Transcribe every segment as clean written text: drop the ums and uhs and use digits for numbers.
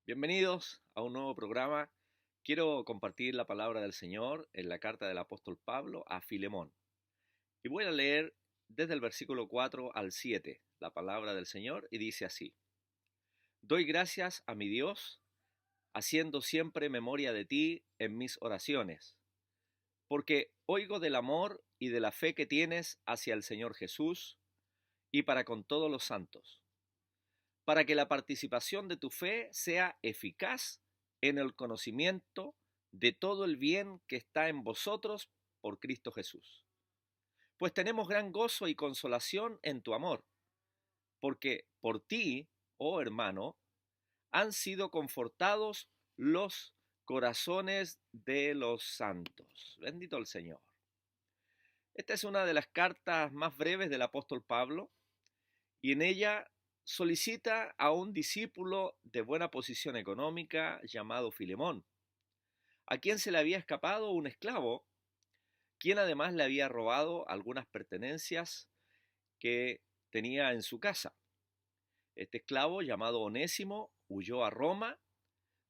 Bienvenidos a un nuevo programa. Quiero compartir la palabra del Señor en la carta del apóstol Pablo a Filemón. Y voy a leer desde el versículo 4 al 7 la palabra del Señor y dice así: Doy gracias a mi Dios, haciendo siempre memoria de ti en mis oraciones, porque oigo del amor y de la fe que tienes hacia el Señor Jesús y para con todos los santos, para que la participación de tu fe sea eficaz en el conocimiento de todo el bien que está en vosotros por Cristo Jesús. Pues tenemos gran gozo y consolación en tu amor, porque por ti, oh hermano, han sido confortados los corazones de los santos. Bendito el Señor. Esta es una de las cartas más breves del apóstol Pablo, y en ella solicita a un discípulo de buena posición económica llamado Filemón, a quien se le había escapado un esclavo, quien además le había robado algunas pertenencias que tenía en su casa. Este esclavo, llamado Onésimo, huyó a Roma,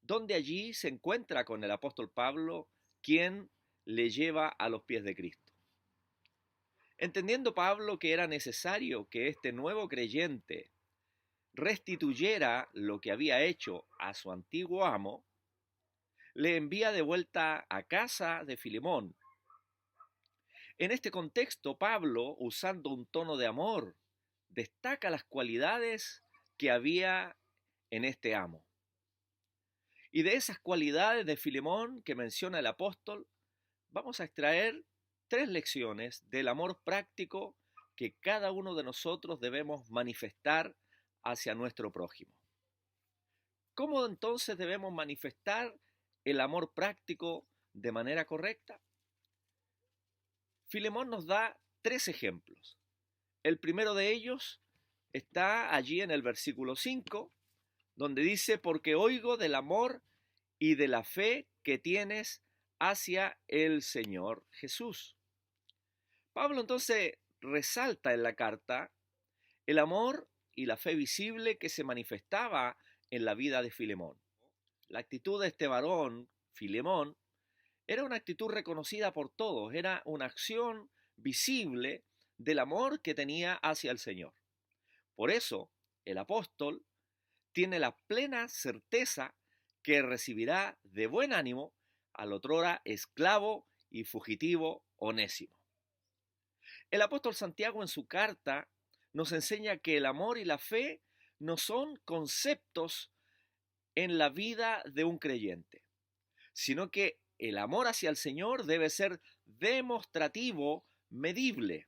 donde allí se encuentra con el apóstol Pablo, quien le lleva a los pies de Cristo. Entendiendo Pablo que era necesario que este nuevo creyente restituyera lo que había hecho a su antiguo amo, le envía de vuelta a casa de Filemón. En este contexto, Pablo, usando un tono de amor, destaca las cualidades que había en este amo. Y de esas cualidades de Filemón que menciona el apóstol, vamos a extraer 3 lecciones del amor práctico que cada uno de nosotros debemos manifestar hacia nuestro prójimo. ¿Cómo entonces debemos manifestar el amor práctico de manera correcta? Filemón nos da 3 ejemplos. El primero de ellos está allí en el versículo 5, donde dice: porque oigo del amor y de la fe que tienes hacia el Señor Jesús. Pablo entonces resalta en la carta el amor y la fe visible que se manifestaba en la vida de Filemón. La actitud de este varón, Filemón, era una actitud reconocida por todos, era una acción visible del amor que tenía hacia el Señor. Por eso, el apóstol tiene la plena certeza que recibirá de buen ánimo al otrora esclavo y fugitivo Onésimo. El apóstol Santiago en su carta nos enseña que el amor y la fe no son conceptos en la vida de un creyente, sino que el amor hacia el Señor debe ser demostrativo, medible.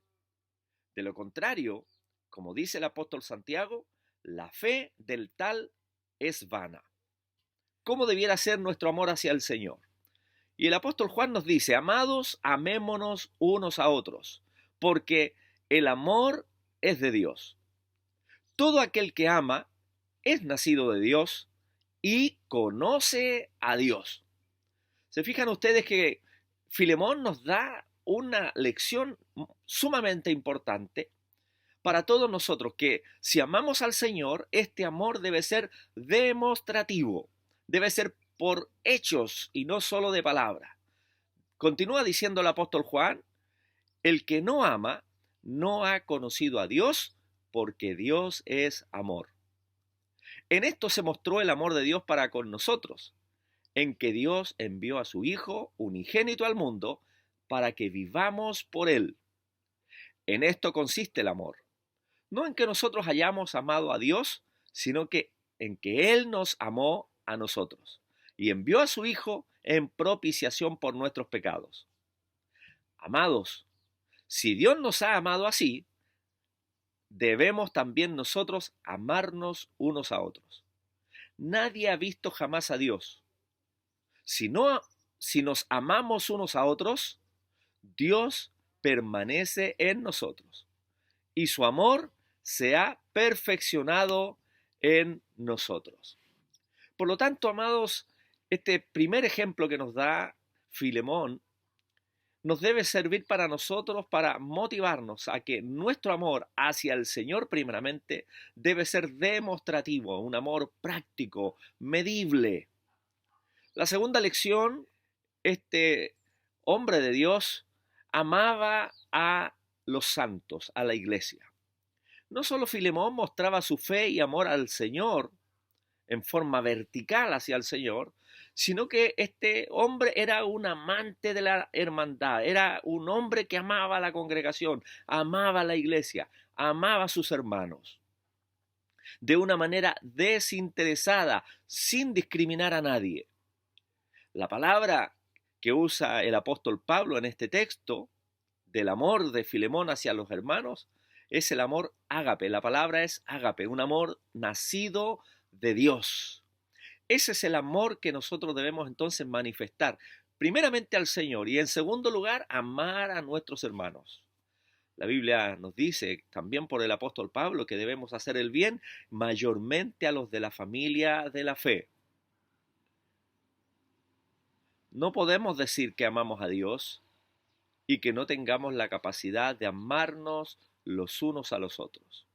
De lo contrario, como dice el apóstol Santiago, la fe del tal es vana. ¿Cómo debiera ser nuestro amor hacia el Señor? Y el apóstol Juan nos dice: amados, amémonos unos a otros, porque el amor es de Dios. Todo aquel que ama es nacido de Dios y conoce a Dios. ¿Se fijan ustedes que Filemón nos da una lección sumamente importante para todos nosotros? Que si amamos al Señor, este amor debe ser demostrativo, debe ser por hechos y no solo de palabra. Continúa diciendo el apóstol Juan: el que no ama no ha conocido a Dios, porque Dios es amor. En esto se mostró el amor de Dios para con nosotros, en que Dios envió a su Hijo unigénito al mundo para que vivamos por Él. En esto consiste el amor, no en que nosotros hayamos amado a Dios, sino que en que Él nos amó a nosotros y envió a su Hijo en propiciación por nuestros pecados. Amados, si Dios nos ha amado así, debemos también nosotros amarnos unos a otros. Nadie ha visto jamás a Dios. Si nos amamos unos a otros, Dios permanece en nosotros y su amor se ha perfeccionado en nosotros. Por lo tanto, amados, este primer ejemplo que nos da Filemón nos debe servir para nosotros, para motivarnos a que nuestro amor hacia el Señor primeramente debe ser demostrativo, un amor práctico, medible. La segunda lección, este hombre de Dios amaba a los santos, a la iglesia. No solo Filemón mostraba su fe y amor al Señor en forma vertical hacia el Señor, sino que este hombre era un amante de la hermandad, era un hombre que amaba a la congregación, amaba a la iglesia, amaba a sus hermanos, de una manera desinteresada, sin discriminar a nadie. La palabra que usa el apóstol Pablo en este texto, del amor de Filemón hacia los hermanos, es el amor ágape. La palabra es ágape, un amor nacido de Dios. Ese es el amor que nosotros debemos entonces manifestar, primeramente al Señor y en segundo lugar, amar a nuestros hermanos. La Biblia nos dice también por el apóstol Pablo que debemos hacer el bien mayormente a los de la familia de la fe. No podemos decir que amamos a Dios y que no tengamos la capacidad de amarnos los unos a los otros.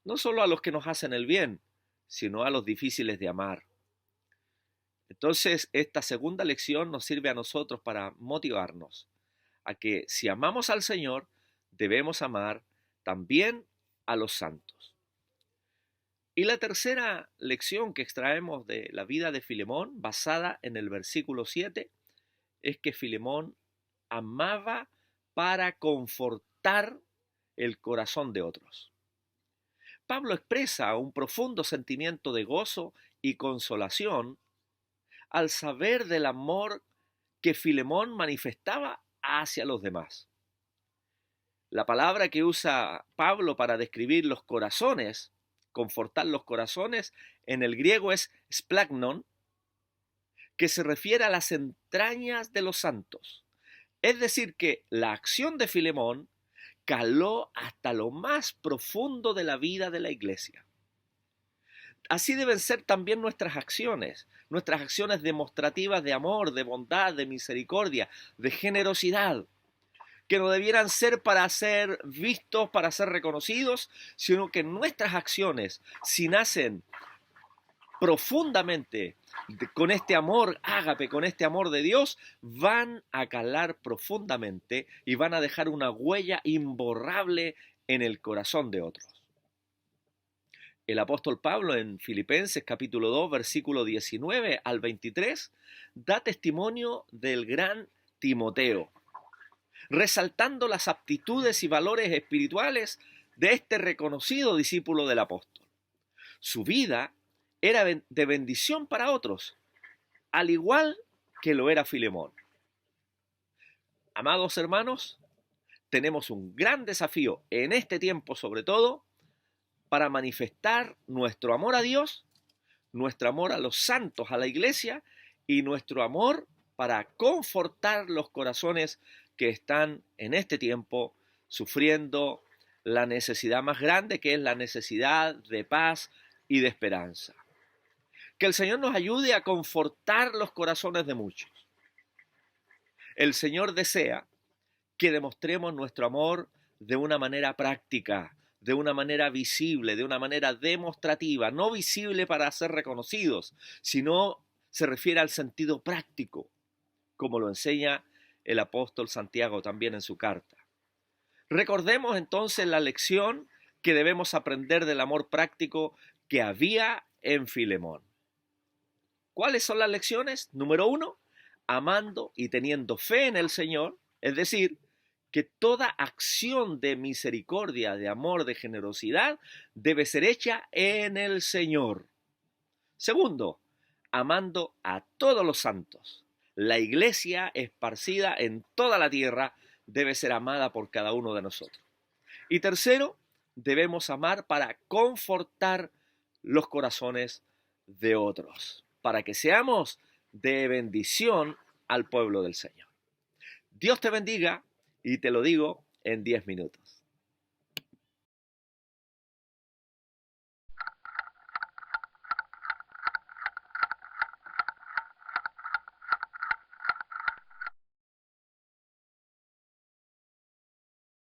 No solo a los que nos hacen el bien, sino a los difíciles de amar. Entonces, esta segunda lección nos sirve a nosotros para motivarnos a que si amamos al Señor, debemos amar también a los santos. Y la tercera lección que extraemos de la vida de Filemón, basada en el versículo 7, es que Filemón amaba para confortar el corazón de otros. Pablo expresa un profundo sentimiento de gozo y consolación al saber del amor que Filemón manifestaba hacia los demás. La palabra que usa Pablo para describir los corazones, confortar los corazones, en el griego es splagnon, que se refiere a las entrañas de los santos. Es decir, que la acción de Filemón caló hasta lo más profundo de la vida de la iglesia. Así deben ser también nuestras acciones demostrativas de amor, de bondad, de misericordia, de generosidad, que no debieran ser para ser vistos, para ser reconocidos, sino que nuestras acciones, si nacen profundamente con este amor ágape, con este amor de Dios, van a calar profundamente y van a dejar una huella imborrable en el corazón de otros. El apóstol Pablo en Filipenses capítulo 2, versículo 19 al 23, da testimonio del gran Timoteo, resaltando las aptitudes y valores espirituales de este reconocido discípulo del apóstol. Su vida era de bendición para otros, al igual que lo era Filemón. Amados hermanos, tenemos un gran desafío en este tiempo sobre todo para manifestar nuestro amor a Dios, nuestro amor a los santos, a la iglesia y nuestro amor para confortar los corazones que están en este tiempo sufriendo la necesidad más grande, que es la necesidad de paz y de esperanza. Que el Señor nos ayude a confortar los corazones de muchos. El Señor desea que demostremos nuestro amor de una manera práctica, de una manera visible, de una manera demostrativa, no visible para ser reconocidos, sino se refiere al sentido práctico, como lo enseña el apóstol Santiago también en su carta. Recordemos entonces la lección que debemos aprender del amor práctico que había en Filemón. ¿Cuáles son las lecciones? Número 1, amando y teniendo fe en el Señor, es decir, que toda acción de misericordia, de amor, de generosidad debe ser hecha en el Señor. Segundo, amando a todos los santos. La iglesia esparcida en toda la tierra debe ser amada por cada uno de nosotros. Y tercero, debemos amar para confortar los corazones de otros, para que seamos de bendición al pueblo del Señor. Dios te bendiga y te lo digo en 10 minutos.